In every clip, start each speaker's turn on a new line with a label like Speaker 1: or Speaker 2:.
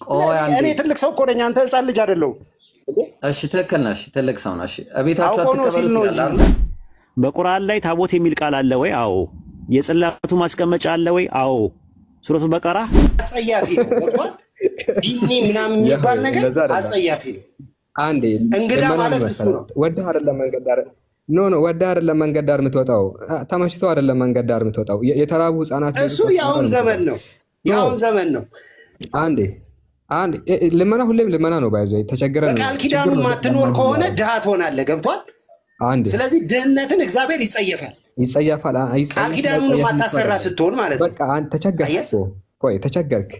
Speaker 1: ቆይ አንዴ
Speaker 2: እኔ ትልቅ ሰው እኮ ነኝ አንተ ህፃን ልጅ አይደለሁ
Speaker 1: እሺ ትክክል ነሽ ትልቅ ሰው ነሽ አቤታችሁ አትቀበሉት ይላል
Speaker 3: በቁርአን ላይ ታቦት የሚል ቃል አለ ወይ አዎ የጽላቱ ማስቀመጫ አለ ወይ አዎ ሱረቱ በቀራ
Speaker 2: አጸያፊ ነው ወጥቷል ዲኒ ምናምን የሚባል ነገር አጸያፊ ነው
Speaker 4: አንዴ
Speaker 2: እንግዳ ማለት እሱ ነው
Speaker 4: ወደ አይደለም መንገድ ዳር ኖ ወደ አይደለም መንገድ ዳር የምትወጣው ተመሽቶ አይደለም መንገድ ዳር የምትወጣው የተራቡ ህፃናት
Speaker 2: እሱ ያውን ዘመን ነው አንዴ
Speaker 4: ለማና ሁሌም ለማና ነው ባይዘው ተቸገረን
Speaker 2: በቃል ኪዳኑ ማትኖር ከሆነ ድሃ ትሆናለህ ገብቷል
Speaker 4: አንዴ
Speaker 2: ስለዚህ ድህነትን እግዚአብሔር ይጸየፋል ቃል ኪዳኑን ማታሰራ ስትሆን ማለት ነው
Speaker 4: በቃ አንተ ተቸገርክ ቆይ ተቸገርክ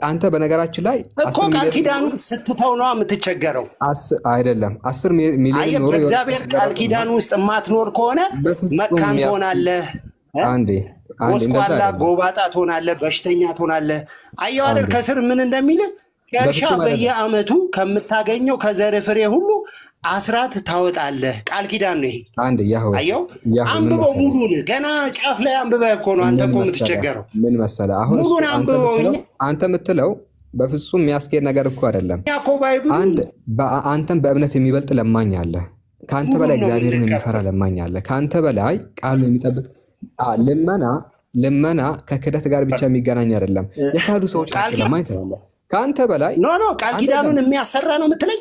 Speaker 4: አንተ በነገራችን ላይ
Speaker 2: እኮ ቃል ኪዳኑን ስትተው ነው የምትቸገረው
Speaker 4: አይደለም 10 ሚሊዮን ኖሮ
Speaker 2: እግዚአብሔር ቃል ኪዳኑ ውስጥ ማትኖር ከሆነ መካን ትሆናለህ
Speaker 4: አንዴ
Speaker 2: ወስቋላ ጎባጣ ትሆናለህ በሽተኛ ትሆናለህ አየው አይደል ከስር ምን እንደሚል ከእርሻ በየአመቱ ከምታገኘው ከዘር ፍሬ ሁሉ አስራት ታወጣለህ ቃል ኪዳን ነው ይሄ
Speaker 4: አንዴ ያው
Speaker 2: አየው አንብበው ሙሉን ገና ጫፍ ላይ አንብበህ እኮ ነው አንተ እኮ የምትቸገረው
Speaker 4: ምን መሰለህ አሁን
Speaker 2: ሙሉን አንብበው
Speaker 4: አንተ የምትለው በፍጹም የሚያስኬድ ነገር እኮ አይደለም አንተም በእምነት የሚበልጥ ለማኝ አለ ካንተ በላይ እግዚአብሔርን የሚፈራ ለማኝ አለ ካንተ በላይ ቃል የሚጠብቅ ለመና ከክደት ጋር ብቻ የሚገናኝ አይደለም የካዱ ሰዎች ለማኝ ተባለ ካንተ በላይ
Speaker 2: ኖ ቃል ኪዳኑን የሚያሰራ ነው የምትለኝ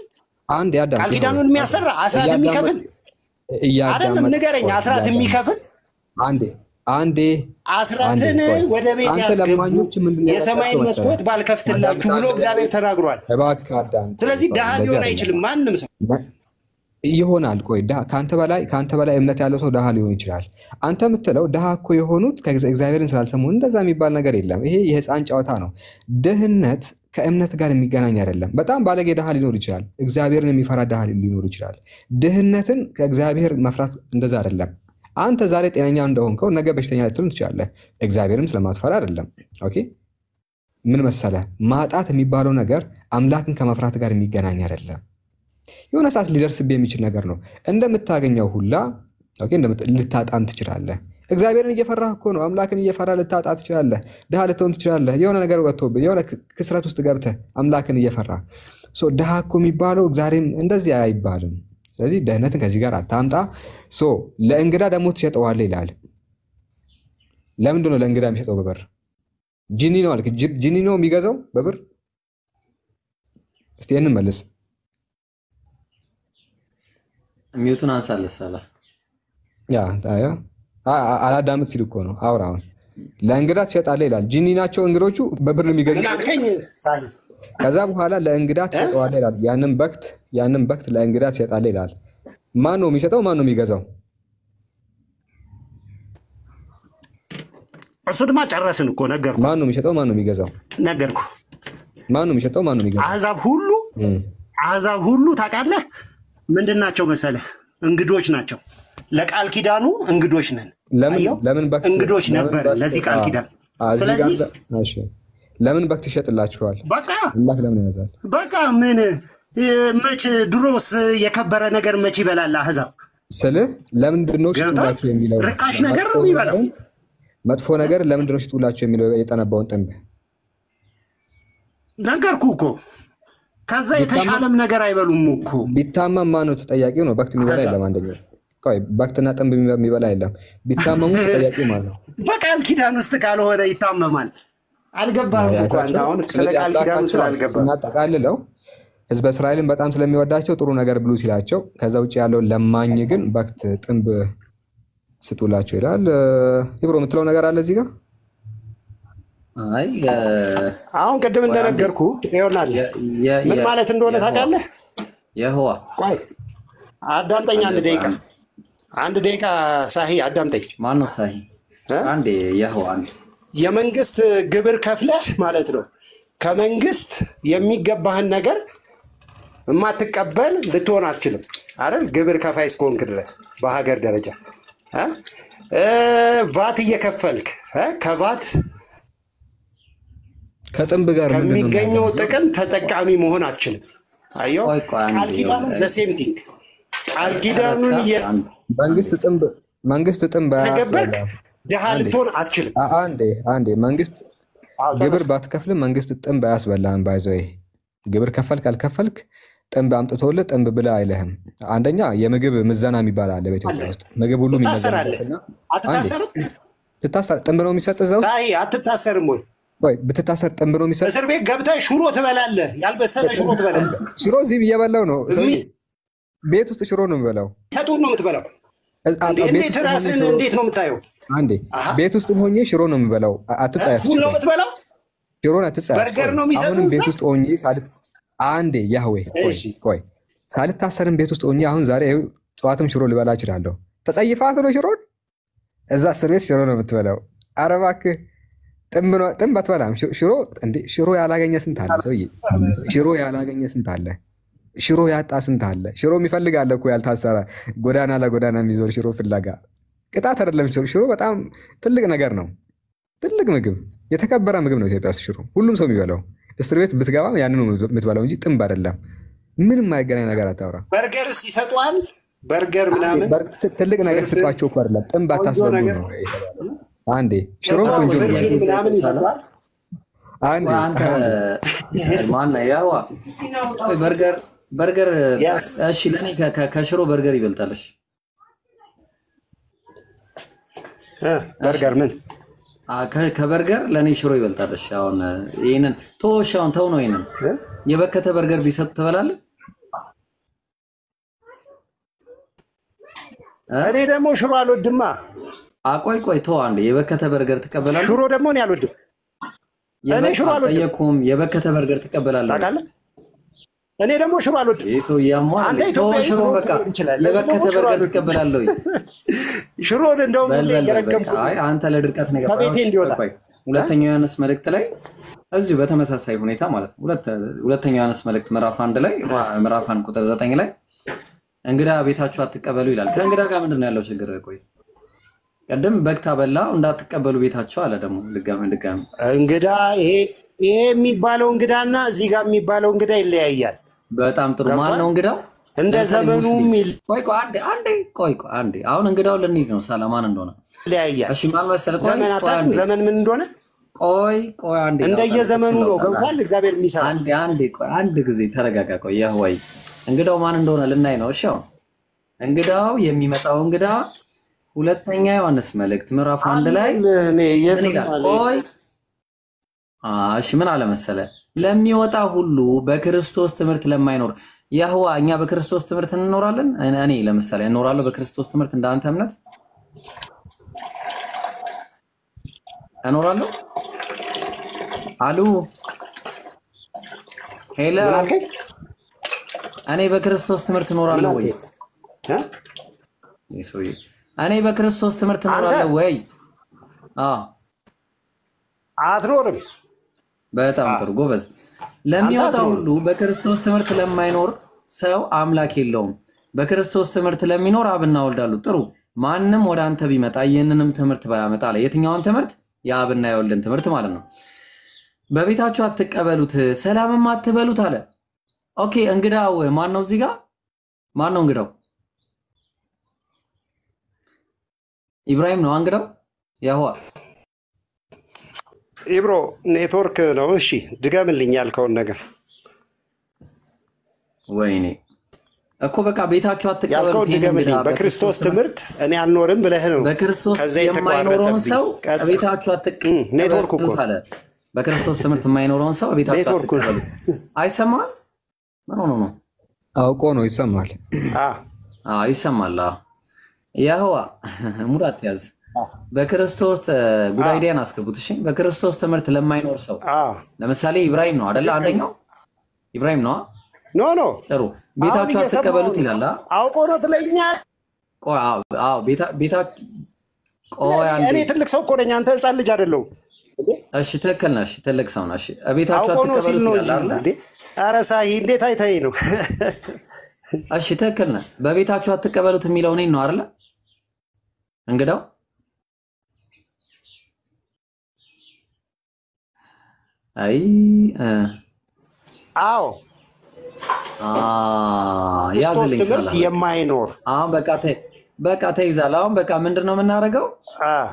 Speaker 4: አንዴ ያዳም
Speaker 2: ቃል ኪዳኑን የሚያሰራ አስራት የሚከፍል አይደለም ንገረኝ አስራት የሚከፍል አንዴ አስራትን ወደ ቤት ያስገቡ የሰማይን መስኮት ባልከፍትላችሁ ብሎ እግዚአብሔር ተናግሯል
Speaker 4: እባክህ አዳም
Speaker 2: ስለዚህ ድሃ ሊሆን አይችልም ማንም ሰው
Speaker 4: ይሆናል ቆይ ካንተ በላይ እምነት ያለው ሰው ድሃ ሊሆን ይችላል አንተ የምትለው ድሃ እኮ የሆኑት ከእግዚአብሔርን ስላልሰሙ እንደዛ የሚባል ነገር የለም ይሄ የህፃን ጨዋታ ነው ድህነት ከእምነት ጋር የሚገናኝ አይደለም በጣም ባለጌ ድሃ ሊኖር ይችላል እግዚአብሔርን የሚፈራ ድሃ ሊኖር ይችላል ድህነትን ከእግዚአብሔር መፍራት እንደዛ አይደለም አንተ ዛሬ ጤነኛ እንደሆንከው ነገ በሽተኛ ልትሆን ትችላለህ እግዚአብሔርን ስለማትፈራ አይደለም ኦኬ ምን መሰለ ማጣት የሚባለው ነገር አምላክን ከመፍራት ጋር የሚገናኝ አይደለም የሆነ ሰዓት ሊደርስብህ የሚችል ነገር ነው እንደምታገኘው ሁላ ኦኬ ልታጣም ትችላለህ እግዚአብሔርን እየፈራህ እኮ ነው አምላክን እየፈራህ ልታጣ ትችላለህ ድሃ ልትሆን ትችላለህ የሆነ ነገር ወጥቶብህ የሆነ ክስረት ውስጥ ገብተህ አምላክን እየፈራህ ድሃ እኮ የሚባለው እግዚአብሔርን እንደዚህ አይባልም ስለዚህ ድህነትን ከዚህ ጋር አታምጣ ለእንግዳ ደግሞ ትሸጠዋለህ ይላል ለምንድን ነው ለእንግዳ የሚሸጠው በብር ጂኒ ነው አልክ ጂኒ ነው የሚገዛው በብር እስቲ እንመልስ
Speaker 1: ሚውቱን አንሳለሰላ
Speaker 4: ያ ታያ አላዳምጥ ሲል እኮ ነው አውራውን ለእንግዳ ትሸጣለህ ይላል ጂኒ ናቸው እንግዶቹ በብር የሚገዙት ከዛ በኋላ ለእንግዳ ትሸጠዋለህ ይላል ያንን በክት ለእንግዳ ትሸጣለህ ይላል ማን ነው የሚሸጠው ማን ነው የሚገዛው
Speaker 2: እሱ ድማ ጨረስን እኮ ነገርኩ
Speaker 4: ማን ነው የሚሸጠው ማን ነው የሚገዛው
Speaker 2: ነገርኩ
Speaker 4: ማን ነው የሚሸጠው ማን ነው የሚገዛው
Speaker 2: አሕዛብ ሁሉ ታውቃለህ ምንድናቸው መሰለህ እንግዶች ናቸው ለቃል ኪዳኑ እንግዶች ነን
Speaker 4: ለምን በክት
Speaker 2: እንግዶች ነበር ለዚህ ቃል ኪዳን ስለዚህ
Speaker 4: እሺ ለምን በክት ይሸጥላችኋል
Speaker 2: በቃ
Speaker 4: አምላክ ለምን ያዛል
Speaker 2: በቃ ምን መች ድሮስ የከበረ ነገር መች ይበላል አሕዛብ
Speaker 4: ስልህ ለምንድን ነው ሽጡላችሁ የሚለው
Speaker 2: ርካሽ ነገር ነው የሚበላው
Speaker 4: መጥፎ ነገር ለምንድን ነው ሽጡላችሁ የሚለው የጠነባውን ጥንብ
Speaker 2: ነገርኩ እኮ ከዛ የተሻለም ነገር አይበሉም እኮ
Speaker 4: ቢታመም ማን ነው ተጠያቂው ነው በክት የሚበላ የለም አንደኛው ቆይ በክትና ጥንብ የሚበላ የለም ቢታመሙ ተጠያቂው ማን ነው
Speaker 2: በቃል ኪዳን ውስጥ ካልሆነ ይታመማል አልገባህም እኮ አንተ አሁን ስለ ቃል ኪዳኑ ስላልገባህ
Speaker 4: እናጠቃልለው ህዝበ እስራኤልን በጣም ስለሚወዳቸው ጥሩ ነገር ብሉ ሲላቸው ከዛ ውጪ ያለው ለማኝ ግን በክት ጥንብ ስጡላቸው ይላል ይብሮ የምትለው ነገር አለ እዚህ ጋር
Speaker 1: አይ
Speaker 2: አሁን ቅድም እንደነገርኩ ይሆናል ምን ማለት እንደሆነ ታውቃለህ
Speaker 1: የሆዋ
Speaker 2: ቆይ አዳምጠኝ አንድ ደቂቃ ሳሂ አዳምጠኝ
Speaker 1: ማን ነው ሳሂ አንዴ የሆዋ አንዴ
Speaker 2: የመንግስት ግብር ከፍለህ ማለት ነው ከመንግስት የሚገባህን ነገር የማትቀበል ልትሆን አትችልም አይደል ግብር ከፋይ እስከሆንክ ድረስ በሀገር ደረጃ ቫት እየከፈልክ ከቫት
Speaker 4: ከጥንብ ጋር
Speaker 2: የሚገኘው ጥቅም ተጠቃሚ መሆን አትችልም አየው ቃል ኪዳኑን ዘሴምቲንግ ቃል ኪዳኑን
Speaker 4: መንግስት ጥንብ
Speaker 2: ተገበርክ ድሃ ልትሆን አትችልም
Speaker 4: አንዴ መንግስት ግብር ባትከፍልም መንግስት ጥንብ አያስበላህም። ባይዘው ግብር ከፈልክ አልከፈልክ ጥንብ አምጥቶልህ ጥንብ ብለህ አይልህም። አንደኛ የምግብ ምዘና የሚባል አለ በኢትዮጵያ ውስጥ ምግብ ሁሉ የሚመዘንበትና
Speaker 2: አትታሰርም።
Speaker 4: ጥንብ ነው የሚሰጥ እዛው
Speaker 2: አትታሰርም ወይ?
Speaker 4: ቆይ ብትታሰር ጥንብ ነው የሚሰጥ።
Speaker 2: እስር ቤት ገብተህ ሽሮ ትበላለህ። ያልበሰለ ሽሮ ትበላለህ።
Speaker 4: ሽሮ እዚህ እየበላው ነው። ቤት ውስጥ ሽሮ ነው የምበላው።
Speaker 2: ሰጡን ነው የምትበላው። እንዴት ራስህን እንዴት ነው የምታየው?
Speaker 4: አንዴ ቤት ውስጥ ሆኜ ሽሮ ነው የምበላው። አትጻያፍ።
Speaker 2: ፉል ነው የምትበላው።
Speaker 4: ሽሮን አትጻያፍ።
Speaker 2: በርገር ነው የሚሰጡት።
Speaker 4: አሁን ቤት ውስጥ ሆኜ አንዴ ያህዌ ቆይ ሳልታሰርም ቤት ውስጥ ሆኜ አሁን ዛሬ ጠዋትም ሽሮ ልበላ እችላለሁ። ተጸይፋት ነው ሽሮን። እዛ እስር ቤት ሽሮ ነው የምትበላው። ኧረ እባክህ ጥንብ አትበላም። ሽሮ ያላገኘ ስንት አለ ሰውዬ። ሽሮ ያላገኘ ስንት አለ። ሽሮ ያጣ ስንት አለ። ሽሮ የሚፈልግ አለ እኮ ያልታሰረ ጎዳና ለጎዳና የሚዞር ሽሮ ፍለጋ። ቅጣት አይደለም ሽሮ በጣም ትልቅ ነገር ነው። ትልቅ ምግብ፣ የተከበረ ምግብ ነው ኢትዮጵያ ውስጥ ሽሮ። ሁሉም ሰው የሚበላው። እስር ቤት ብትገባም ያንን ነው የምትበላው እንጂ ጥንብ አይደለም። ምንም የማይገናኝ ነገር አታውራ።
Speaker 2: በርገርስ ይሰጧል። በርገር ምናምን
Speaker 4: ትልቅ ነገር ስጧቸው እኮ አይደለም። ጥንብ አታስበሉ ነው። አንዴ ሽሮ ቆንጆ ነው
Speaker 2: ምናምን ይሰጧል።
Speaker 1: አንተ ማነው ያዋ በርገር እሺ፣ ለኔ ከሽሮ በርገር ይበልጣልሽ።
Speaker 2: በርገር ምን
Speaker 1: ከበርገር ለኔ ሽሮ ይበልጣልሽ። አሁን ይሄንን ተወሻውን ተው ነው። ይሄንን የበከተ በርገር ቢሰጥ ትበላለህ?
Speaker 2: እኔ ደግሞ ሽሮ አልወድማ።
Speaker 1: ቆይ ተው አንዴ። የበከተ በርገር ትቀበላለህ?
Speaker 2: ሽሮ ደግሞ እኔ አልወድም። እኔ ሽሮ አልወድም።
Speaker 1: የበከተ በርገር ትቀበላለህ?
Speaker 2: ታውቃለህ? እኔ ደግሞ ሽሮ አልወድም።
Speaker 1: ይሄ ሰው ያሟል።
Speaker 2: አንተ ኢትዮጵያዊ
Speaker 1: ሽሮ በቃ የበከተ በርገር ትቀበላለህ ወይ?
Speaker 2: ሽሮን እንደውም እየረገምኩት።
Speaker 1: አንተ ለድርቀት ነገር
Speaker 2: ከቤቴ እንዲወጣ።
Speaker 1: ሁለተኛው ዮሐንስ መልእክት ላይ እዚሁ በተመሳሳይ ሁኔታ ማለት ነው። ሁለተኛው ዮሐንስ መልእክት ምዕራፍ 1 ላይ ምዕራፍ 1 ቁጥር 9 ላይ እንግዳ ቤታችሁ አትቀበሉ ይላል። ከእንግዳ ጋር ምንድን ነው ያለው ችግር? ቆይ ቀደም በግታ በላ እንዳትቀበሉ ቤታቸው አለ። ደግሞ ድጋሚ
Speaker 2: እንግዳ ይሄ የሚባለው እንግዳና እዚህ ጋር የሚባለው እንግዳ ይለያያል።
Speaker 1: በጣም ጥሩ። ማን ነው እንግዳው?
Speaker 2: እንደ ዘመኑ ሚል
Speaker 1: ቆይ አንዴ አሁን እንግዳው ለኒዝ ነው ሰላማን እንደሆነ
Speaker 2: ይለያያል።
Speaker 1: እሺ ማን መሰለ?
Speaker 2: ዘመን አታውቅም። ዘመን ምን እንደሆነ
Speaker 1: ቆይ አንዴ
Speaker 2: እንደየዘመኑ ነው ገብቷል። እግዚአብሔር የሚሰራ
Speaker 1: አንድ ጊዜ ተረጋጋ። ቆይ ያህዋይ እንግዳው ማን እንደሆነ ልናይ ነው። እሺ አሁን እንግዳው የሚመጣው እንግዳ ሁለተኛ ዮሐንስ መልእክት ምዕራፍ 1 ላይ ምን ይላል? ቆይ እሺ ምን አለ መሰለ? ለሚወጣ ሁሉ በክርስቶስ ትምህርት ለማይኖር ያህዋ እኛ በክርስቶስ ትምህርት እንኖራለን። እኔ ለምሳሌ እኖራለሁ በክርስቶስ ትምህርት እንዳንተ እምነት እኖራለሁ። አሉ ሄላ እኔ በክርስቶስ ትምህርት እኖራለሁ ወይ? ይሶይ እኔ በክርስቶስ ትምህርት እኖራለሁ ወይ?
Speaker 2: አትኖርም።
Speaker 1: በጣም ጥሩ ጎበዝ። ለሚወጣ ሁሉ በክርስቶስ ትምህርት ለማይኖር ሰው አምላክ የለውም። በክርስቶስ ትምህርት ለሚኖር አብና ወልድ አሉ። ጥሩ። ማንም ወደ አንተ ቢመጣ ይህንንም ትምህርት ባያመጣ አለ። የትኛውን ትምህርት? የአብና የወልድን ትምህርት ማለት ነው። በቤታችሁ አትቀበሉት፣ ሰላምም አትበሉት አለ። ኦኬ እንግዳው ማን ነው? እዚህ ጋር ማን ነው እንግዳው? ኢብራሂም ነው እንግዳው? ያህዋ
Speaker 2: ኢብሮ ኔትወርክ ነው። እሺ ድገምልኝ ያልከውን ነገር።
Speaker 1: ወይኔ እኮ በቃ ቤታችሁ አትቀበሉት
Speaker 2: ድገምልኝ። በክርስቶስ ትምህርት እኔ አልኖርም ብለህ ነው።
Speaker 1: በክርስቶስ የማይኖረውን ሰው ቤታችሁ አትቀበሉት አለ። በክርስቶስ ትምህርት የማይኖረውን ሰው ቤታችሁ አትቀበሉት። አይሰማም? ምን ሆኖ ነው?
Speaker 4: አውቆ ነው። ይሰማል።
Speaker 1: ይሰማል። ያህዋ ሙዳት ያዝ። በክርስቶስ ጉዳይ ዲያን አስገቡት። እሺ በክርስቶስ ትምህርት ለማይኖር ሰው ለምሳሌ ኢብራሂም ነው አይደል? አንደኛው ኢብራሂም ነው።
Speaker 2: ኖ
Speaker 1: ጥሩ። ቤታችሁ አትቀበሉት ይላል።
Speaker 2: አውቆ ነው ትለኛለህ።
Speaker 1: ቆይ
Speaker 2: እኔ ትልቅ ሰው እኮ ነኝ። አንተ ህፃን ልጅ አይደለሁም።
Speaker 1: እሺ ትክክል ነህ። እሺ ትልቅ ሰው ነህ። እሺ ቤታችሁ አትቀበሉት ይላል አይደል?
Speaker 2: ኧረ ሳይ እንዴት አይተኸኝ ነው?
Speaker 1: እሺ ትክክል ነህ። በቤታችሁ አትቀበሉት የሚለው እኔን ነው አይደል? እንግዳው
Speaker 2: አዎ
Speaker 1: ያዝልኝ
Speaker 2: ትምህርት የማይኖር
Speaker 1: በቃ በቃ ተይዛል። አሁን በቃ ምንድነው የምናደርገው?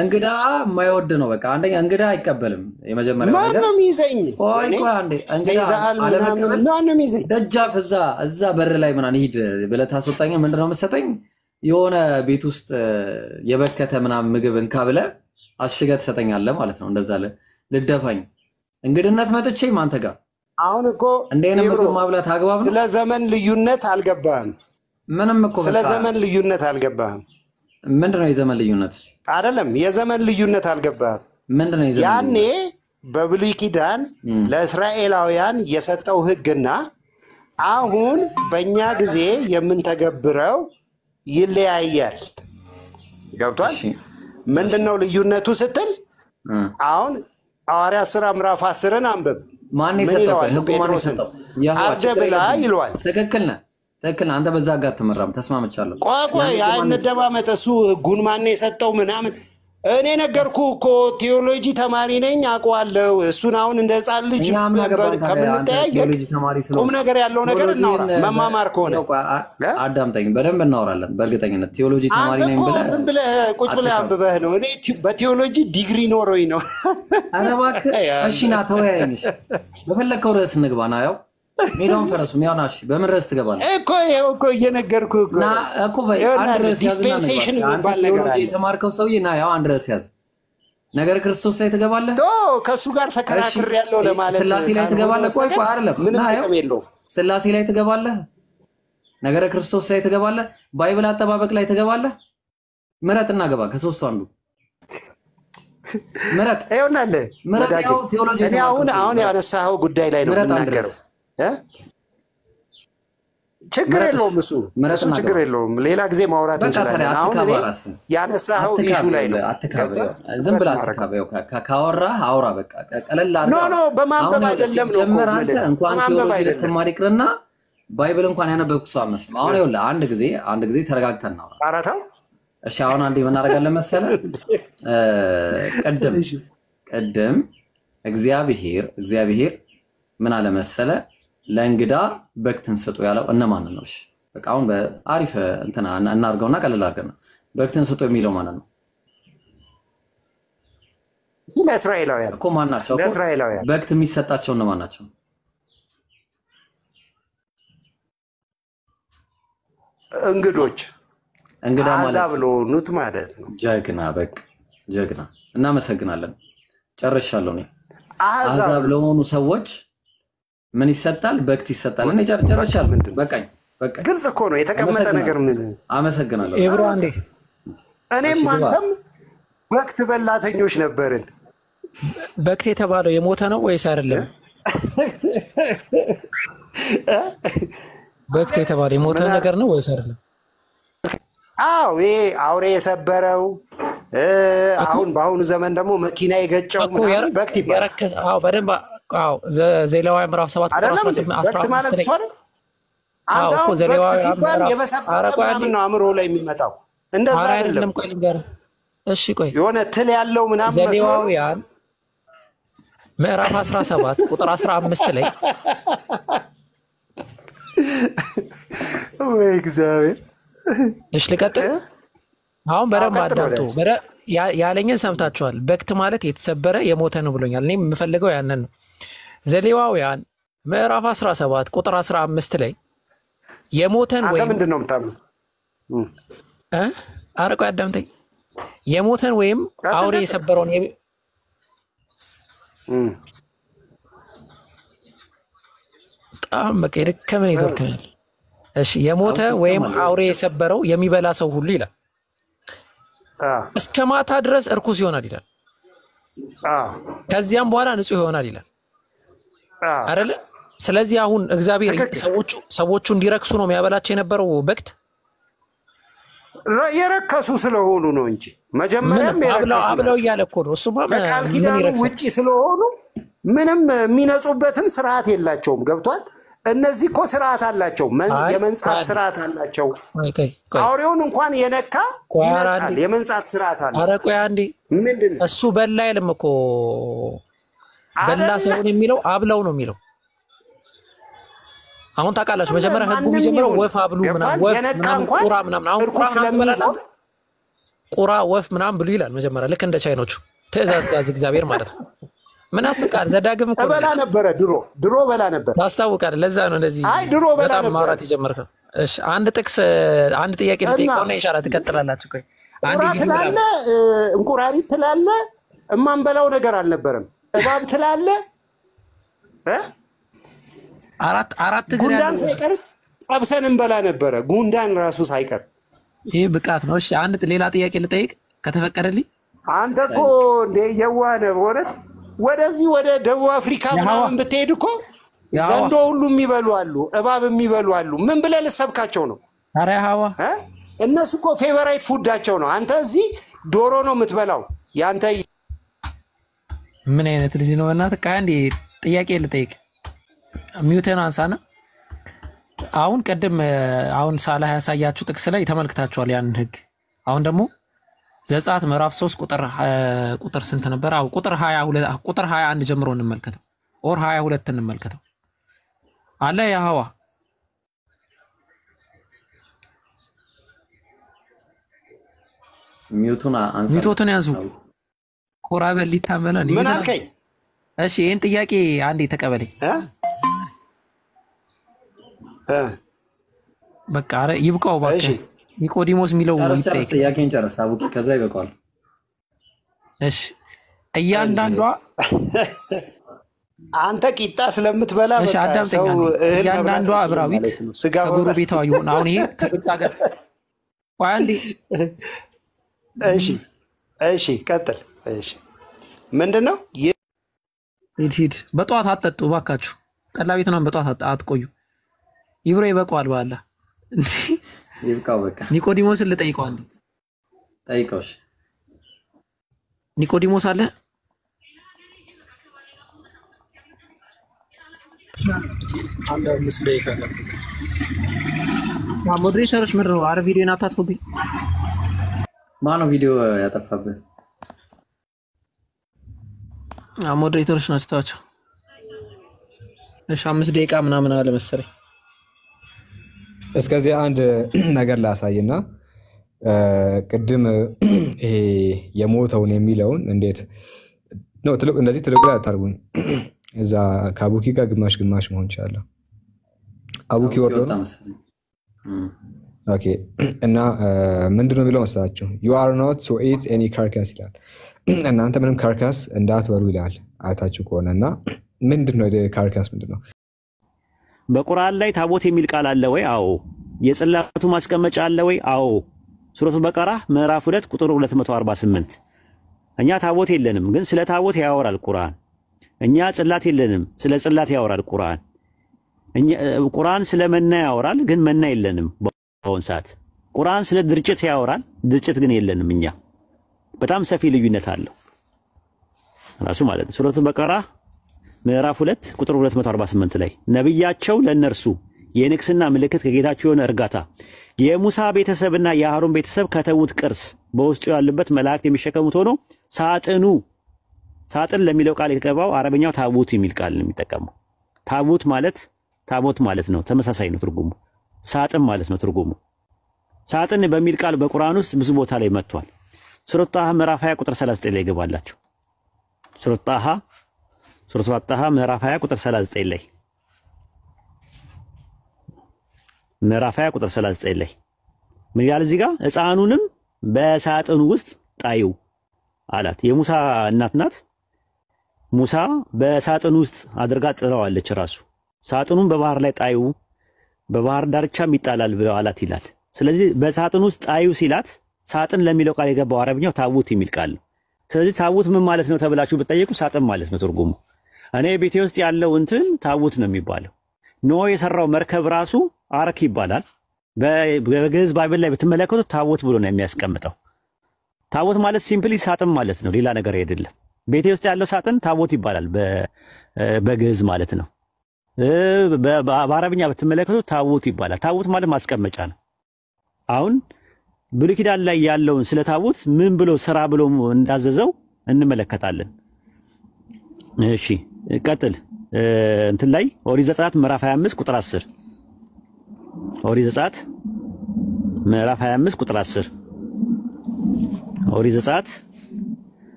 Speaker 1: እንግዳ የማይወድ ነው። በቃ አንደኛ እንግዳ አይቀበልም። የመጀመሪያው ነገር
Speaker 2: ማን ነው የሚይዘኝ?
Speaker 1: ቆይ አንዴ እንግዳ አለመቀበል
Speaker 2: ማን ነው የሚይዘኝ?
Speaker 1: ደጃፍ እዛ በር ላይ ምናምን ሂድ ብለህ ታስወጣኝ። ምንድነው የምትሰጠኝ? የሆነ ቤት ውስጥ የበከተ ምናምን ምግብ እንካ ብለህ አሽገህ ትሰጠኛለህ ማለት ነው። እንደዛ ልደፋኝ እንግድነት መጥቼ ማንተ ጋር
Speaker 2: አሁን እኮ
Speaker 1: እንደኔ ምግብ ማብላት አግባብ ነው?
Speaker 2: ስለ ዘመን ልዩነት አልገባህም።
Speaker 1: ምንም እኮ
Speaker 2: ስለ ዘመን ልዩነት አልገባህም።
Speaker 1: ምንድነው የዘመን ልዩነት?
Speaker 2: አይደለም የዘመን ልዩነት አልገባህም።
Speaker 1: ምንድነው የዘመን?
Speaker 2: ያኔ በብሉይ ኪዳን ለእስራኤላውያን የሰጠው ሕግና አሁን በእኛ ጊዜ የምንተገብረው ይለያያል። ገብቷል? ምንድነው ልዩነቱ ስትል አሁን ሐዋርያት ሥራ ምዕራፍ 10ን አንብብ።
Speaker 1: ማን የሰጠው? ሕጉ ማን የሰጠው?
Speaker 2: አደብላ ይለዋል።
Speaker 1: ትክክል ነህ። አንተ በዛ ጋር ተመራም ተስማምቻለሁ።
Speaker 2: ቆይ እንደባመጠ እሱ ሕጉን ማን የሰጠው ምናምን እኔ ነገርኩ እኮ ቴዎሎጂ ተማሪ ነኝ አውቀዋለሁ። እሱን አሁን እንደ ሕፃን ልጅ ከምንጠያየቅ ቁም ነገር ያለው ነገር እናውራ። መማማር ከሆነ
Speaker 1: አዳምጠኝ፣ በደንብ እናወራለን። በእርግጠኝነት ቴዎሎጂ ተማሪ ነኝ ብለህ
Speaker 2: ዝም ብለህ ቁጭ ብለህ አንብበህ ነው። እኔ በቴዎሎጂ ዲግሪ ኖሮኝ ነው።
Speaker 1: ኧረ እባክህ እሺ ና ተወያየን። በፈለግከው ርዕስ እንግባ። ና ያው ሜዳውን ፈረሱም ያው ናሽ በምን ርዕስ ትገባለህ
Speaker 2: እኮ እየነገርኩህ እኮ
Speaker 1: ና እኮ አንድ ርዕስ
Speaker 2: ዲስፔንሴሽን የሚባል ነገር አለ።
Speaker 1: የተማርከው ሰውዬ ና ያው አንድ ርዕስ ያዝ። ነገረ ክርስቶስ ላይ ትገባለህ?
Speaker 2: ከሱ ጋር ተከራክሬያለሁ ለማለት
Speaker 1: ስላሴ ላይ ትገባለህ? ቆይ አይደለም
Speaker 2: ምንም ጥቅም የለውም።
Speaker 1: ስላሴ ላይ ትገባለህ? ነገረ ክርስቶስ ላይ ትገባለህ? ባይብል አጠባበቅ ላይ ትገባለህ? ምረጥና ገባ። ከሶስቱ አንዱ ምረጥ።
Speaker 2: ይኸውልህ
Speaker 1: ወዳጄ
Speaker 2: እኔ አሁን ያነሳኸው ጉዳይ ላይ ነው የምናገረው። ችግር የለውም እሱ ችግር የለውም። ሌላ ጊዜ ማውራት እንችላለን። አሁን ያነሳኸው ኢሹ ላይ ነው።
Speaker 1: ዝም ብለህ አትካበው። ካወራህ አውራ በቃ ቀለል አድርገህ
Speaker 2: ኖ በማንበብ አይደለም ነው
Speaker 1: ጀምር። አንተ እንኳን ቴዎሎጂ ልትማር ይቅርና ባይብል እንኳን ያነበብኩ ሰው አመስልም። አሁን ይኸውልህ አንድ ጊዜ ተረጋግተን እናውራ።
Speaker 2: አራታው
Speaker 1: እሺ አሁን አንዴ ምን አደርጋለን መሰለህ? ቀደም እግዚአብሔር ምን አለ መሰለህ? ለእንግዳ በክትን ስጡ ያለው እነማን ነው? እሺ በቃ አሁን በአሪፍ እንትና እናርገውና ቀለል አድርገን በክትን ስጡ የሚለው ማለት ነው።
Speaker 2: ለእስራኤላውያን
Speaker 1: እኮ ማን ናቸው?
Speaker 2: ለእስራኤላውያን
Speaker 1: በክት የሚሰጣቸው እነማን ናቸው?
Speaker 2: እንግዳ ማለት አዛብ ለሆኑት ማለት ነው።
Speaker 1: ጀግና በቃ ጀግና። እናመሰግናለን። ጨርሻለሁ። እኔ አዛብ ለሆኑ ሰዎች ምን ይሰጣል? በክት ይሰጣል። እኔ ጨርሻለሁ። በቃኝ።
Speaker 2: ግልጽ እኮ ነው የተቀመጠ ነገር። ምን
Speaker 1: አመሰግናለሁ።
Speaker 4: ኤብሮ አንዴ
Speaker 2: እኔም አንተም በክት በላተኞች ነበርን።
Speaker 4: በክት የተባለው የሞተ ነው ወይስ አይደለም? በክት የተባለው የሞተ ነገር ነው ወይስ አይደለም?
Speaker 2: አዎ ይሄ አውሬ የሰበረው አሁን በአሁኑ ዘመን ደግሞ መኪና የገጨው በክት ይባላል።
Speaker 4: አዎ በደንብ አዎ ዘሌዋውያን ምዕራፍ 7 ቁጥር 15 ላይ
Speaker 2: አንተ እኮ ዘሌዋውያን ምዕራፍ ነው አእምሮ ላይ የሚመጣው እንደዛ አይደለም።
Speaker 4: ቆይ ልንገርህ። እሺ ቆይ
Speaker 2: የሆነ ትል ያለው ምናምን
Speaker 4: ዘሌዋውያን ምዕራፍ 17 ቁጥር 15 ላይ
Speaker 2: ወይ እግዚአብሔር።
Speaker 4: እሺ ልቀጥል። አሁን በደንብ አዳምጡ። ያለኝን ሰምታችኋል። በክት ማለት የተሰበረ የሞተ ነው ብሎኛል። እኔም የምፈልገው ያንን ነው። ዘሌዋውያን ምዕራፍ 17 ቁጥር 15 ላይ የሞተን ወይም
Speaker 2: ምንድን ነው የምታምነው?
Speaker 4: አረቆ አዳምጠኝ። የሞተን ወይም አውሬ የሰበረውን በጣም በቃ የደከመ ኔትወርክ ነው። እሺ የሞተ ወይም አውሬ የሰበረው የሚበላ ሰው ሁሉ ይላል እስከ ማታ ድረስ እርኩስ ይሆናል ይላል። ከዚያም በኋላ ንጹህ ይሆናል ይላል አይደለ? ስለዚህ አሁን እግዚአብሔር ሰዎቹ እንዲረክሱ ነው የሚያበላቸው የነበረው በክት
Speaker 2: የረከሱ ስለሆኑ ነው እንጂ መጀመሪያም የረከሱ
Speaker 4: አብለው እያለ እኮ ነው። እሱማ
Speaker 2: በቃል ኪዳኑ ውጪ ስለሆኑ ምንም የሚነጹበትም ስርዓት የላቸውም። ገብቷል? እነዚህ እኮ ስርዓት አላቸው። የመንጻት ስርዓት አላቸው። አውሬውን እንኳን የነካ ይነጻል። የመንጻት ስርዓት አለ።
Speaker 4: ኧረ ቆይ አንዴ
Speaker 2: ምንድን
Speaker 4: እሱ በላ አይልም እኮ በላ ሳይሆን የሚለው አብለው ነው የሚለው።
Speaker 5: አሁን ታውቃላችሁ መጀመሪያ ህጉ የሚጀምረው ወፍ አብሉ ምናምን ወፍ ምናምን ቁራ ምናምን አሁን ቁራ ምናምን ቁራ ወፍ ምናምን ብሉ ይላል መጀመሪያ ልክ እንደ ቻይኖቹ ትእዛዝ ያዝ እግዚአብሔር ማለት ነው። ምን አስቃል ዘዳግም እኮ
Speaker 2: በላ ነበር ድሮ በላ ነበር
Speaker 5: ታስታውቃለህ። ለዛ ነው እንደዚህ
Speaker 2: አይ ድሮ በላ ነበር
Speaker 5: በጣም ማውራት የጀመርከው። እሺ አንድ ጥቅስ አንድ ጥያቄ ልጠይቀውና ኢንሻአላህ ትቀጥላላችሁ። ቆይ አንድ ቪዲዮ ትላለ
Speaker 2: እንቁራሪት ትላለ እማንበላው ነገር አልነበረም። እባብ ትላለ
Speaker 5: አራት
Speaker 2: ጉንዳን ሳይቀር ጠብሰን እንበላ ነበረ። ጉንዳን ራሱ ሳይቀር
Speaker 5: ይሄ ብቃት ነው። እሺ አንድ ሌላ ጥያቄ ልጠይቅ ከተፈቀደልኝ።
Speaker 2: አንተ እኮ እንደ የዋህ ነህ በእውነት። ወደዚህ ወደ ደቡብ አፍሪካ ምናምን ብትሄድ እኮ ዘንዶ ሁሉ የሚበሉ አሉ፣ እባብ የሚበሉ አሉ። ምን ብለህ ልትሰብካቸው ነው?
Speaker 5: ኧረ ሀዋ
Speaker 2: እነሱ እኮ ፌቨራይት ፉዳቸው ነው። አንተ እዚህ ዶሮ ነው የምትበላው። ያንተ
Speaker 5: ምን አይነት ልጅ ነው? እናት አንዴ ጥያቄ ልጠይቅ። ሚውቴን አንሳና አሁን ቀደም አሁን ሳላህ ያሳያችሁ ጥቅስ ላይ ተመልክታችኋል ያንን ህግ። አሁን ደግሞ ዘጸአት ምዕራፍ 3 ቁጥር ስንት ነበር? አው ቁጥር 22 ቁጥር 21 ጀምሮ እንመልከተው ኦር 22 እንመልከተው አለ ያህዋ ሚውቱን ያዙ። ቆራበል ሊታመናል
Speaker 2: ምን አልከኝ?
Speaker 5: እሺ ይሄን ጥያቄ አንዴ ተቀበለኝ። በቃ አረ ይብቃው ባክ። ኒቆዲሞስ የሚለው
Speaker 1: ይጠይቅ። ጥያቄን ጨርስ አቡኪ፣ ከዛ ይበቃል።
Speaker 5: እሺ እያንዳንዷ
Speaker 2: አንተ ቂጣ ስለምትበላ
Speaker 5: በቃ ሰው እያንዳንዷ አብራዊት ከጎረቤቷ ይሁን። አሁን ይሄ ከቂጣ ጋር አንዴ
Speaker 2: እሺ ቀጥል። እሺ ምንድነው?
Speaker 5: ሂድ በጠዋት አትጠጡ ባካችሁ። ጠላ ቤት ነው በጠዋት አትቆዩ። ይብሮ ይበቃዋል። ባላ
Speaker 1: ይብቃው በቃ።
Speaker 5: ኒቆዲሞስን ልጠይቀው አንዴ።
Speaker 1: ጠይቀውሽ።
Speaker 5: ኒቆዲሞስ አለ?
Speaker 6: አንድ ምስል ይካለ
Speaker 5: ሞዴሬተሮች ምንድን ነው? አረ ቪዲዮን አታጥፉብኝ።
Speaker 1: ማነው ቪዲዮ ያጠፋብህ?
Speaker 5: ሞዴሬተሮች ናቸው ታቸው። እሺ 5 ደቂቃ ምናምን አለ መሰለኝ።
Speaker 4: እስከዚህ አንድ ነገር ላሳይና ቅድም ይሄ የሞተውን የሚለውን እንዴት ነው ትልቅ እንደዚህ ትልቅ ላይ አታርጉኝ። እዛ ከአቡኪ ጋር ግማሽ ግማሽ መሆን ይችላል። አቡኪ ወርዶ ኦኬ። እና ምንድነው የሚለው መሰላችሁ? you are not to eat any carcass ይላል። እናንተ ምንም ካርካስ እንዳትበሉ ይላል አይታችሁ ከሆነና ምንድነው ካርካስ ምንድነው?
Speaker 3: በቁርአን ላይ ታቦት የሚል ቃል አለ ወይ? አዎ። የጽላቱ ማስቀመጫ አለ ወይ? አዎ። ሱረቱ በቀራ ምዕራፍ 2 ቁጥር 248። እኛ ታቦት የለንም፣ ግን ስለ ታቦት ያወራል ቁርአን። እኛ ጽላት የለንም፣ ስለ ጽላት ያወራል ቁርአን። ቁርአን ስለ መና ያወራል፣ ግን መና የለንም በአሁን ሰዓት። ቁርአን ስለ ድርጭት ያወራል፣ ድርጭት ግን የለንም እኛ። በጣም ሰፊ ልዩነት አለው ራሱ ማለት ነው። ሱረቱ በቀራ ምዕራፍ 2 ቁጥር 248 ላይ ነብያቸው ለነርሱ የንግስና ምልክት ከጌታቸው የሆነ እርጋታ የሙሳ ቤተሰብና የአሮን ቤተሰብ ከተውት ቅርስ በውስጡ ያሉበት መላእክት የሚሸከሙት ሆኖ ሳጥን ለሚለው ቃል የተቀባው አረበኛው ታቡት የሚል ቃል ነው የሚጠቀመው። ታቦት ማለት ነው፣ ተመሳሳይ ነው ትርጉሙ። ሳጥን ማለት ነው ትርጉሙ። ሳጥን በሚል ቃል በቁርአን ውስጥ ብዙ ቦታ ላይ መጥቷል። ሱረቱ ጣሃ ምዕራፍ 20 ቁጥር 39 ላይ ይገባላችሁ። ሱረቱ ጣሃ ምዕራፍ 20 ቁጥር 39 ላይ ምዕራፍ 20 ቁጥር 39 ላይ ምን ይላል እዚህ ጋር? ሕፃኑንም በሳጥኑ ውስጥ ጣዩ አላት። የሙሳ እናት ናት። ሙሳ በሳጥኑ ውስጥ አድርጋ ጥለዋለች ራሱ። ሳጥኑን በባህር ላይ ጣዩ፣ በባህር ዳርቻም ይጣላል ብለው አላት ይላል። ስለዚህ በሳጥኑ ውስጥ ጣዩ ሲላት ሳጥን ለሚለው ቃል የገባው አረብኛው ታቡት የሚል ቃል ነው። ስለዚህ ታቡት ምን ማለት ነው ተብላችሁ ብትጠይቁ ሳጥን ማለት ነው ትርጉሙ። እኔ ቤቴ ውስጥ ያለው እንትን ታቡት ነው የሚባለው። ኖህ የሰራው መርከብ ራሱ አርክ ይባላል። በግዕዝ ባይብል ላይ ብትመለከቱት ታቦት ብሎ ነው የሚያስቀምጠው። ታቦት ማለት ሲምፕሊ ሳጥን ማለት ነው፣ ሌላ ነገር አይደለም። ቤቴ ውስጥ ያለው ሳጥን ታቦት ይባላል በግዕዝ ማለት ነው። በአረብኛ ብትመለከቱት ታቦት ይባላል። ታቦት ማለት ማስቀመጫ ነው። አሁን ብሉይ ኪዳን ላይ ያለውን ስለ ታቦት ምን ብሎ ስራ ብሎ እንዳዘዘው እንመለከታለን። እሺ ቀጥል። እንትን ላይ ኦሪት ዘጸአት ምዕራፍ 25 ቁጥር 10 ኦሪት ዘጸአት ምዕራፍ 25 ቁጥር 10 ኦሪት ዘጸአት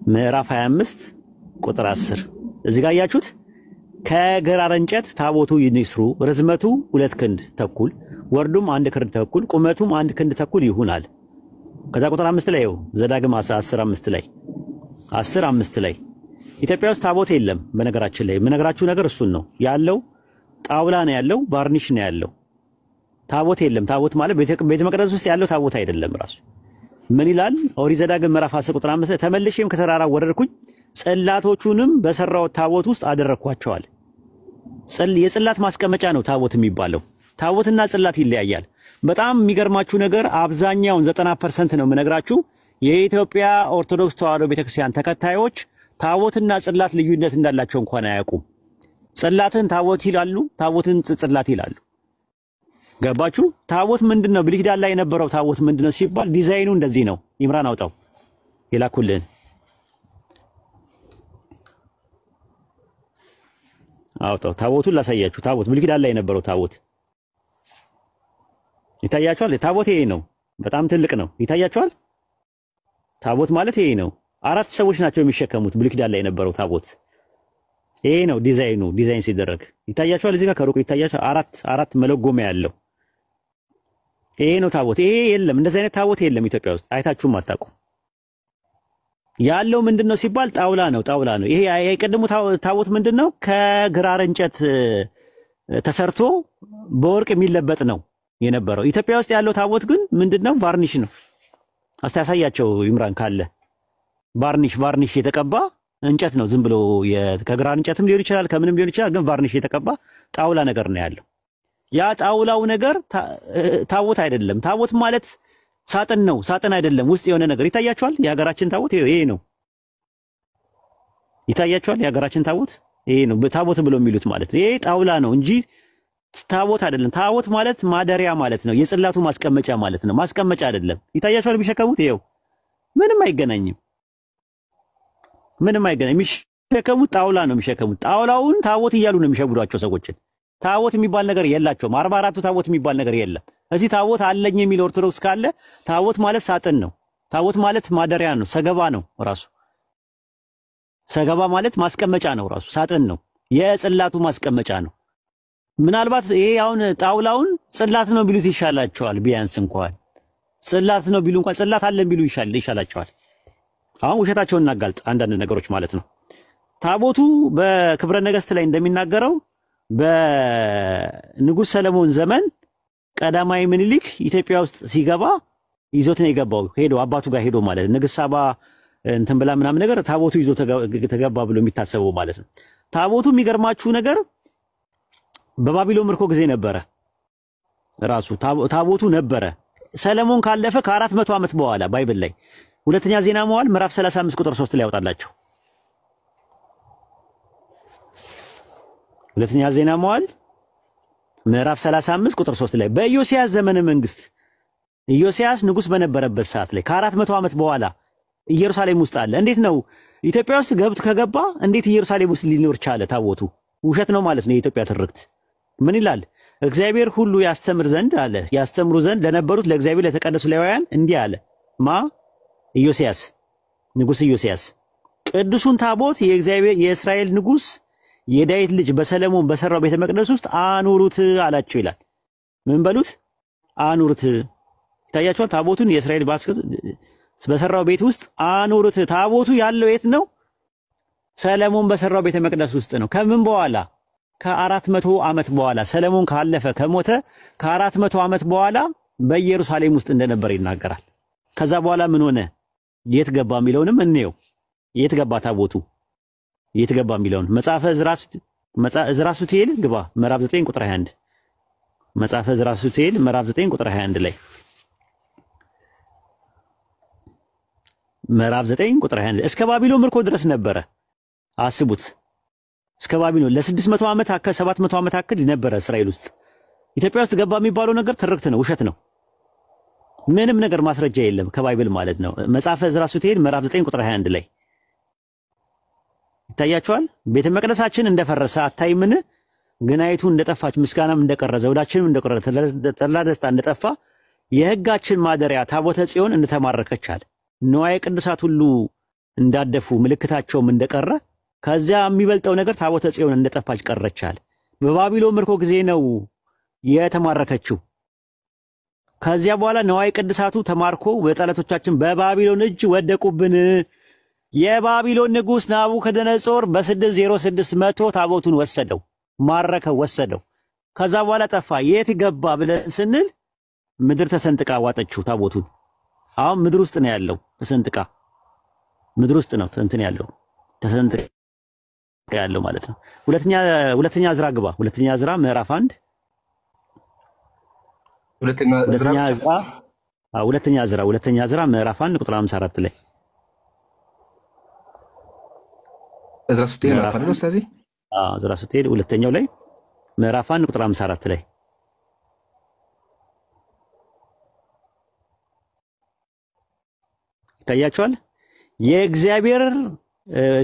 Speaker 3: ምዕራፍ 25 ቁጥር 10 እዚህ ጋር ያያችሁት ከግራር እንጨት ታቦቱ ይስሩ ርዝመቱ 2 ክንድ ተኩል ወርዱም 1 ክንድ ተኩል ቁመቱም 1 ክንድ ተኩል ይሁናል። ከዛ ቁጥር 5 ላይ ዘዳግም 10:5 ላይ 10:5 ላይ ኢትዮጵያ ውስጥ ታቦት የለም። በነገራችን ላይ የምነግራችሁ ነገር እሱን ነው ያለው። ጣውላ ነው ያለው፣ ቫርኒሽ ነው ያለው። ታቦት የለም። ታቦት ማለት ቤተ መቅደስ ውስጥ ያለው ታቦት አይደለም። ራሱ ምን ይላል? ኦሪት ዘዳግም ምዕራፍ 10 ቁጥር 5 ላይ ተመልሼም ከተራራ ወረድኩኝ ጽላቶቹንም በሰራው ታቦት ውስጥ አደረኳቸዋል። የጽላት ማስቀመጫ ነው ታቦት የሚባለው። ታቦትና ጽላት ይለያያል። በጣም የሚገርማችሁ ነገር አብዛኛውን 90% ነው የምነግራችሁ የኢትዮጵያ ኦርቶዶክስ ተዋሕዶ ቤተክርስቲያን ተከታዮች ታቦትና ጽላት ልዩነት እንዳላቸው እንኳን አያውቁም። ጽላትን ታቦት ይላሉ፣ ታቦትን ጽላት ይላሉ። ገባችሁ? ታቦት ምንድነው? ብሉይ ኪዳን ላይ የነበረው ታቦት ምንድነው ሲባል ዲዛይኑ እንደዚህ ነው። ኢምራን አውጣው ይላኩልን። አውጣው ታቦቱን ላሳያችሁ። ታቦት ብሉይ ኪዳን ላይ የነበረው ታቦት ይታያችኋል? ታቦት ይሄ ነው። በጣም ትልቅ ነው። ይታያችኋል? ታቦት ማለት ይሄ ነው። 4 ሰዎች ናቸው የሚሸከሙት። ብሉይ ኪዳን ላይ የነበረው ታቦት ይሄ ነው። ዲዛይን ሲደረግ ይታያችኋል? እዚህ ጋር ከሩቅ ይታያችኋል? አራት መለጎሚያ ያለው ይሄ ነው ታቦት። ይሄ የለም፣ እንደዚህ አይነት ታቦት የለም ኢትዮጵያ ውስጥ አይታችሁም አታውቁ። ያለው ምንድነው ሲባል ጣውላ ነው። ይሄ የቀደሙ ታቦት ምንድነው? ከግራር እንጨት ተሰርቶ በወርቅ የሚለበጥ ነው የነበረው። ኢትዮጵያ ውስጥ ያለው ታቦት ግን ምንድነው? ቫርኒሽ ነው። አስተያሳያቸው ኢምራን ካለ ቫርኒሽ የተቀባ እንጨት ነው። ዝም ብሎ ከግራር እንጨትም ሊሆን ይችላል፣ ከምንም ሊሆን ይችላል። ግን ቫርኒሽ የተቀባ ጣውላ ነገር ነው ያለው። ያ ጣውላው ነገር ታቦት አይደለም። ታቦት ማለት ሳጥን ነው። ሳጥን አይደለም፣ ውስጥ የሆነ ነገር ይታያችኋል። የሀገራችን ታቦት ይሄ ነው። ይታያችኋል? የሀገራችን ታቦት ይሄ ነው። ታቦት ብሎ የሚሉት ማለት ነው። ይሄ ጣውላ ነው እንጂ ታቦት አይደለም። ታቦት ማለት ማደሪያ ማለት ነው። የጽላቱ ማስቀመጫ ማለት ነው። ማስቀመጫ አይደለም። ይታያችኋል? ቢሸከሙት ይሄው ምንም አይገናኝም። የሚሸከሙት ጣውላ ነው የሚሸከሙት። ጣውላውን ታቦት እያሉ ነው የሚሸጉዷቸው ሰዎችን። ታቦት የሚባል ነገር የላቸውም። 44ቱ ታቦት የሚባል ነገር የለም። እዚህ ታቦት አለኝ የሚል ኦርቶዶክስ ካለ ታቦት ማለት ሳጥን ነው። ታቦት ማለት ማደሪያ ነው። ሰገባ ነው ራሱ። ሰገባ ማለት ማስቀመጫ ነው ራሱ። ሳጥን ነው። የጽላቱ ማስቀመጫ ነው። ምናልባት ይሄ አሁን ጣውላውን ጽላት ነው ቢሉት ይሻላቸዋል። ቢያንስ እንኳን ጽላት ነው ቢሉ እንኳን ጽላት አለን ቢሉ ይሻላቸዋል። አሁን ውሸታቸውን እናጋልጥ አንዳንድ ነገሮች ማለት ነው። ታቦቱ በክብረ ነገሥት ላይ እንደሚናገረው በንጉሥ ሰለሞን ዘመን ቀዳማዊ ምኒልክ ኢትዮጵያ ውስጥ ሲገባ ይዞት ነው የገባው። ሄዶ አባቱ ጋር ሄዶ ማለት ንግሥት ሳባ እንትን ብላ ምናምን ነገር ታቦቱ ይዞ ተገባ ብሎ የሚታሰበው ማለት ነው። ታቦቱ የሚገርማችሁ ነገር በባቢሎን ምርኮ ጊዜ ነበረ። ራሱ ታቦቱ ነበረ። ሰለሞን ካለፈ ከ400 ዓመት በኋላ ባይብል ላይ ሁለተኛ ዜና መዋዕል ምዕራፍ 35 ቁጥር 3 ላይ ያወጣላችሁ። ሁለተኛ ዜና መዋዕል ምዕራፍ 35 ቁጥር 3 ላይ በኢዮስያስ ዘመነ መንግስት ኢዮስያስ ንጉስ በነበረበት ሰዓት ላይ ከ400 ዓመት በኋላ ኢየሩሳሌም ውስጥ አለ። እንዴት ነው ኢትዮጵያ ውስጥ ከገባ እንዴት ኢየሩሳሌም ውስጥ ሊኖር ቻለ? ታቦቱ ውሸት ነው ማለት ነው። የኢትዮጵያ ትርክት ምን ይላል? እግዚአብሔር ሁሉ ያስተምር ዘንድ አለ ያስተምሩ ዘንድ ለነበሩት ለእግዚአብሔር ለተቀደሱ ሌዋውያን እንዲህ አለ። ኢዮስያስ ንጉስ ኢዮስያስ ቅዱሱን ታቦት የእግዚአብሔር የእስራኤል ንጉስ የዳዊት ልጅ በሰለሞን በሰራው ቤተ መቅደስ ውስጥ አኑሩት አላቸው ይላል። ምን በሉት? አኑሩት። ይታያችኋል? ታቦቱን የእስራኤል በሰራው ቤት ውስጥ አኑሩት። ታቦቱ ያለው የት ነው? ሰለሞን በሰራው ቤተ መቅደስ ውስጥ ነው። ከምን በኋላ? ከ400 ዓመት በኋላ ሰለሞን ካለፈ ከሞተ ከ400 ዓመት በኋላ በኢየሩሳሌም ውስጥ እንደነበር ይናገራል። ከዛ በኋላ ምን ሆነ? የት ገባ የሚለውንም እንየው። የት ገባ ታቦቱ? የት ገባ የሚለውን መጽሐፈ ዕዝራ ሱቱኤል ግባ ምዕራፍ 9 ቁጥር 21 መጽሐፈ ዕዝራ ሱቱኤል ምዕራፍ 9 ቁጥር 21 ላይ ምዕራፍ 9 ቁጥር 21 እስከ ባቢሎን ምርኮ ድረስ ነበረ። አስቡት። እስከ ባቢሎን ለ600 ዓመት 700 ዓመት አክል ነበረ እስራኤል ውስጥ። ኢትዮጵያ ውስጥ ገባ የሚባለው ነገር ትርክት ነው፣ ውሸት ነው። ምንም ነገር ማስረጃ የለም ከባይብል ማለት ነው። መጽሐፈ ዕዝራ ሱቱኤል ምዕራፍ 9 ቁጥር 21 ላይ ይታያችኋል። ቤተ መቅደሳችን እንደፈረሰ አታይምን? ግናይቱ እንደጠፋች ምስጋናም እንደቀረ ዘውዳችንም እንደቀረ ተድላ ደስታ እንደጠፋ የሕጋችን ማደሪያ ታቦተ ጽዮን እንደተማረከች አለ። ንዋየ ቅዱሳት ሁሉ እንዳደፉ ምልክታቸውም እንደቀረ ከዚያ የሚበልጠው ነገር ታቦተ ጽዮን እንደጠፋች ቀረች አለ። በባቢሎን ምርኮ ጊዜ ነው የተማረከችው። ከዚያ በኋላ ንዋየ ቅዱሳቱ ተማርኮ በጠላቶቻችን በባቢሎን እጅ ወደቁብን። የባቢሎን ንጉሥ ናቡከደነጾር በ606 መቶ ታቦቱን ወሰደው፣ ማረከው፣ ወሰደው። ከዛ በኋላ ጠፋ። የት ገባ ብለን ስንል ምድር ተሰንጥቃ ዋጠችው ታቦቱን። አሁን ምድር ውስጥ ነው ያለው፣ ተሰንጥቃ ምድር ውስጥ ነው እንትን ያለው፣ ተሰንጥቃ ያለው ማለት ነው። ሁለተኛ ዕዝራ ግባ። ሁለተኛ ዕዝራ ምዕራፍ 1 ሁለተኛ ዕዝራ ምዕራፍ 1 ቁጥር 54 ላይ
Speaker 4: ዕዝራ ስትሄድ ምዕራፍ ነው ስለዚህ
Speaker 3: ዕዝራ ስትሄድ ሁለተኛው ላይ ምዕራፍ 1 ቁጥር 54 ላይ ይታያቸዋል።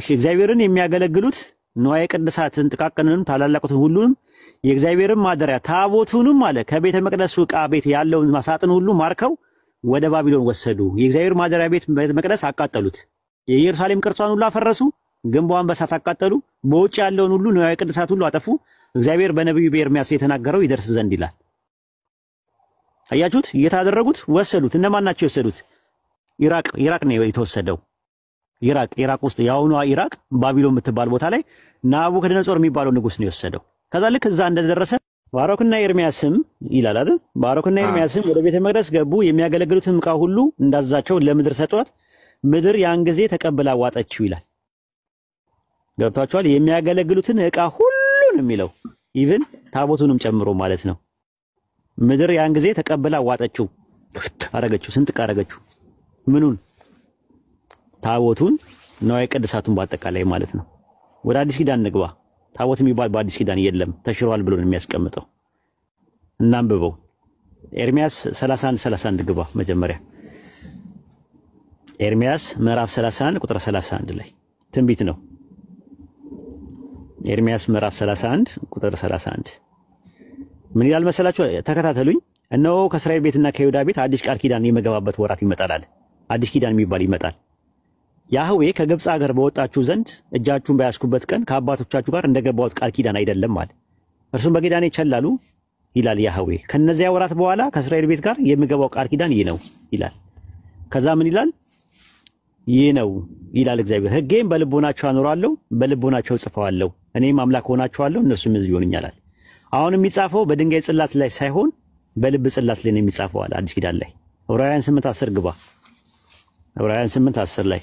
Speaker 3: እግዚአብሔርን የሚያገለግሉት ንዋየ ቅድሳትን ጥቃቅንንም ታላላቁትን ሁሉንም የእግዚአብሔርን ማደሪያ ታቦቱንም አለ ከቤተ መቅደሱ ዕቃ ቤት ያለውን ማሳጥን ሁሉ ማርከው ወደ ባቢሎን ወሰዱ። የእግዚአብሔር ማደሪያ ቤተ መቅደስ አቃጠሉት። የኢየሩሳሌም ቅርጿን ሁሉ አፈረሱ፣ ግንቧን በእሳት አቃጠሉ። በውጭ ያለውን ሁሉ ንዋየ ቅድሳት ሁሉ አጠፉ። እግዚአብሔር በነቢዩ በኤርምያስ የተናገረው ይደርስ ዘንድ ይላል። አያችሁት? እየታደረጉት ወሰዱት። እነማን ናቸው የወሰዱት? ኢራቅ ነው የተወሰደው። ኢራቅ ውስጥ የአሁኗ ኢራቅ ባቢሎን የምትባል ቦታ ላይ ናቡከደነጾር የሚባለው ንጉሥ ነው የወሰደው። ከዛ ልክ እዛ እንደደረሰ ባሮክና ኤርምያስም ይላል አይደል? ባሮክና ኤርምያስም ወደ ቤተ መቅደስ ገቡ። የሚያገለግሉትን ዕቃ ሁሉ እንዳዛቸው ለምድር ሰጧት። ምድር ያን ጊዜ ተቀብላ ዋጠችው ይላል። ገብቷቸዋል? የሚያገለግሉትን ዕቃ ሁሉ ነው የሚለው፣ ኢቭን ታቦቱንም ጨምሮ ማለት ነው። ምድር ያን ጊዜ ተቀብላ ዋጠችው፣ አረገችው፣ ስንጥቅ አረገችው። ምኑን? ታቦቱን፣ ንዋየ ቅድሳቱን በአጠቃላይ ማለት ነው። ወደ አዲስ ኪዳን ንግባ። ታቦት የሚባል በአዲስ ኪዳን የለም፣ ተሽሯል ብሎ ነው የሚያስቀምጠው። እናንብበው። ኤርምያስ 31 ግባ። መጀመሪያ ኤርምያስ ምዕራፍ 31 ቁጥር 31 ላይ ትንቢት ነው። ኤርምያስ ምዕራፍ 31 ቁጥር 31 ምን ይላል መሰላችሁ? ተከታተሉኝ። እነሆ ከእስራኤል ቤትና ከይሁዳ ቤት አዲስ ቃል ኪዳን የመገባበት ወራት ይመጣል። አዲስ ኪዳን የሚባል ይመጣል። ያህዌ ከግብፅ ሀገር በወጣችሁ ዘንድ እጃችሁን በያዝኩበት ቀን ከአባቶቻችሁ ጋር እንደገባሁት ቃል ኪዳን አይደለም አለ። እርሱም በኪዳኔ ቸላሉ ይላል ያህዌ። ከነዚያ ወራት በኋላ ከእስራኤል ቤት ጋር የምገባው ቃል ኪዳን ይህ ነው ይላል። ከዛ ምን ይላል? ይህ ነው ይላል እግዚአብሔር። ሕጌም በልቦናቸው አኖራለሁ፣ በልቦናቸው ጽፈዋለሁ። እኔም አምላክ ሆናቸዋለሁ፣ እነሱም ሕዝብ ይሆኑኛል። አሁን የሚጻፈው በድንጋይ ጽላት ላይ ሳይሆን በልብ ጽላት ላይ ነው የሚጻፈው አለ አዲስ ኪዳን ላይ። ዕብራውያን 8:10 ግባ። ዕብራውያን 8:10 ላይ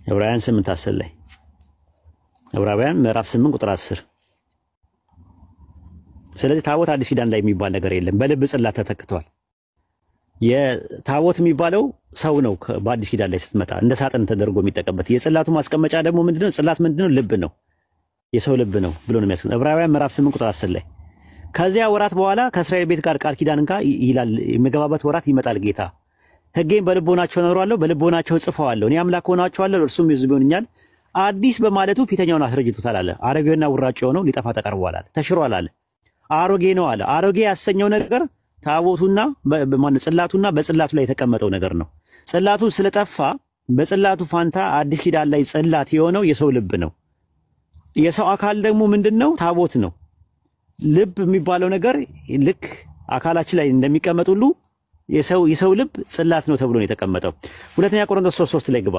Speaker 3: ዕብራውያን 8:10 ላይ ዕብራውያን ምዕራፍ 8 ቁጥር 10። ስለዚህ ታቦት አዲስ ኪዳን ላይ የሚባል ነገር የለም፣ በልብ ጽላት ተተክቷል። የታቦት የሚባለው ሰው ነው። በአዲስ ኪዳን ላይ ስትመጣ እንደ ሳጥን ተደርጎ የሚጠቀምበት። የጽላቱ ማስቀመጫ ደግሞ ምንድነው? ጽላት ምንድነው? ልብ ነው፣ የሰው ልብ ነው ብሎ ነው የሚያስቀምጠው። ዕብራውያን ምዕራፍ 8 ቁጥር 10 ላይ ከዚያ ወራት በኋላ ከእስራኤል ቤት ጋር ቃል ኪዳን እንካ ይላል። የምገባበት ወራት ይመጣል ጌታ። ሕጌን በልቦናቸው አኖራለሁ፣ በልቦናቸው ጽፈዋለሁ። እኔ አምላክ ሆናቸዋለሁ፣ እርሱም ሕዝብ ይሆኑኛል። አዲስ በማለቱ ፊተኛውን አስረጅቶታል አለ። አሮጌውና ውራጭ የሆነው ሊጠፋ ተቀርቧል አለ፣ ተሽሯል አለ። አሮጌ ነው አለ። አሮጌ ያሰኘው ነገር ታቦቱና ጽላቱና በጽላቱ ላይ የተቀመጠው ነገር ነው። ጽላቱ ስለጠፋ በጽላቱ ፋንታ አዲስ ኪዳን ላይ ጽላት የሆነው የሰው ልብ ነው። የሰው አካል ደግሞ ምንድነው? ታቦት ነው። ልብ የሚባለው ነገር ልክ አካላችን ላይ እንደሚቀመጥ ሁሉ የሰው ልብ ጽላት ነው ተብሎ ነው የተቀመጠው። ሁለተኛ ቆሮንቶስ 3:3 ላይ ግባ።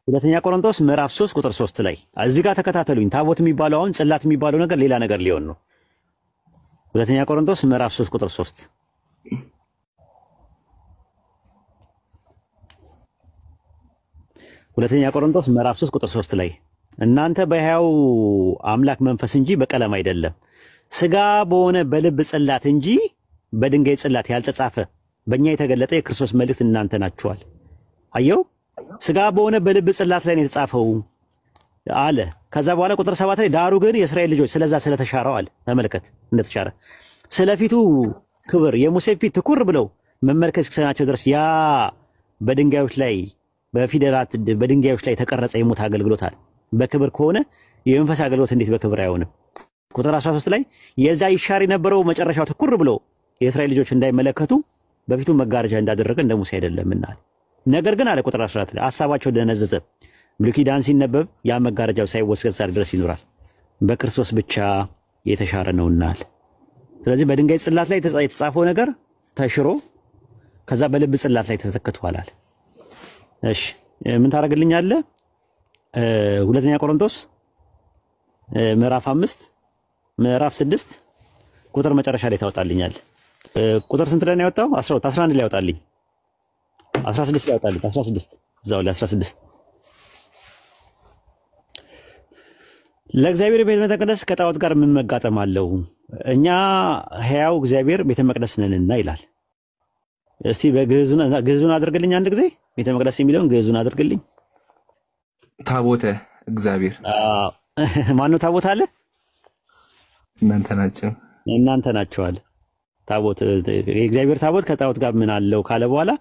Speaker 3: ሁለተኛ ቆሮንቶስ ምዕራፍ 3 ቁጥር 3 ላይ እዚህ ጋር ተከታተሉኝ። ታቦት የሚባለው አሁን ጽላት የሚባለው ነገር ሌላ ነገር ሊሆን ነው። ሁለተኛ ቆሮንቶስ ምዕራፍ 3 ቁጥር 3 ሁለተኛ ቆሮንቶስ ምዕራፍ 3 ቁጥር 3 ላይ እናንተ በሕያው አምላክ መንፈስ እንጂ በቀለም አይደለም፣ ሥጋ በሆነ በልብ ጽላት እንጂ በድንጋይ ጽላት ያልተጻፈ በእኛ የተገለጠ የክርስቶስ መልእክት እናንተ ናችኋል። አየው፣ ሥጋ በሆነ በልብ ጽላት ላይ ነው የተጻፈው አለ። ከዛ በኋላ ቁጥር 7 ላይ ዳሩ ግን የእስራኤል ልጆች ስለዛ ስለተሻረው አለ። ተመልከት እንደተሻረ ስለፊቱ ክብር የሙሴ ፊት ትኩር ብለው መመልከት እስከናቸው ድረስ ያ በድንጋዮች ላይ በፊደላት በድንጋዮች ላይ የተቀረጸ የሞት አገልግሎት አለ። በክብር ከሆነ የመንፈስ አገልግሎት እንዴት በክብር አይሆንም? ቁጥር 13 ላይ የዛ ይሻር የነበረው መጨረሻው ትኩር ብሎ የእስራኤል ልጆች እንዳይመለከቱ በፊቱ መጋረጃ እንዳደረገ እንደ ሙሴ አይደለምና። ነገር ግን አለ ቁጥር 14 ላይ ሐሳባቸው ደነዘዘ። ብሉይ ኪዳን ሲነበብ ያ መጋረጃው ሳይወሰድ ድረስ ይኖራል፣ በክርስቶስ ብቻ የተሻረ ነውና። ስለዚህ በድንጋይ ጽላት ላይ የተጻፈው ነገር ተሽሮ ከዛ በልብ ጽላት ላይ ተተክቷል። እሺ ምን ታደርግልኛለህ? ሁለተኛ ቆሮንቶስ ምዕራፍ 5 ምዕራፍ 6 ቁጥር መጨረሻ ላይ ታወጣልኛለህ። ቁጥር ስንት ላይ ነው ያወጣው? 12 11 ላይ ያወጣልኝ፣ 16 ላይ ያወጣልኝ፣ 16 እዛው ላይ 16 ለእግዚአብሔር ቤተ መቅደስ ከጣዖት ጋር ምን መጋጠም አለው? እኛ ሕያው እግዚአብሔር ቤተ መቅደስ ነንና ይላል። እስቲ በግዕዙን አድርግልኝ አንድ ጊዜ። ቤተ መቅደስ የሚለውን ግዕዙን አድርግልኝ።
Speaker 7: ታቦተ እግዚአብሔር።
Speaker 3: ማነው ታቦት አለ?
Speaker 7: እናንተ ናችሁ።
Speaker 3: እናንተ ናችሁ አለ። ታቦት የእግዚአብሔር ታቦት ከጣዖት ጋር ምን አለው ካለ በኋላ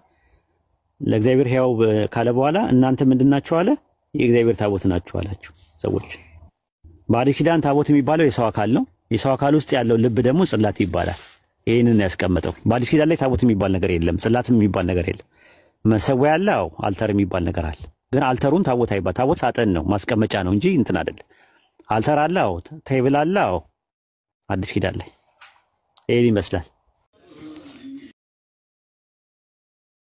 Speaker 3: ለእግዚአብሔር ሕያው ካለ በኋላ እናንተ ምንድናችሁ አለ? የእግዚአብሔር ታቦት ናችሁ አላችሁ ሰዎች። በአዲስ ኪዳን ታቦት የሚባለው የሰው አካል ነው። የሰው አካል ውስጥ ያለው ልብ ደግሞ ጽላት ይባላል። ይሄንን ያስቀመጠው በአዲስ ኪዳን ላይ ታቦት የሚባል ነገር የለም፣ ጽላትም የሚባል ነገር የለም። መሰዊያ ያለ አልተር የሚባል ነገር አለ። ግን አልተሩን ታቦት አይባል። ታቦት ሳጥን ነው፣ ማስቀመጫ ነው እንጂ እንትን አይደለም። አልተር አለ፣ ቴብል አለ። አዲስ ኪዳን ላይ ይሄን ይመስላል።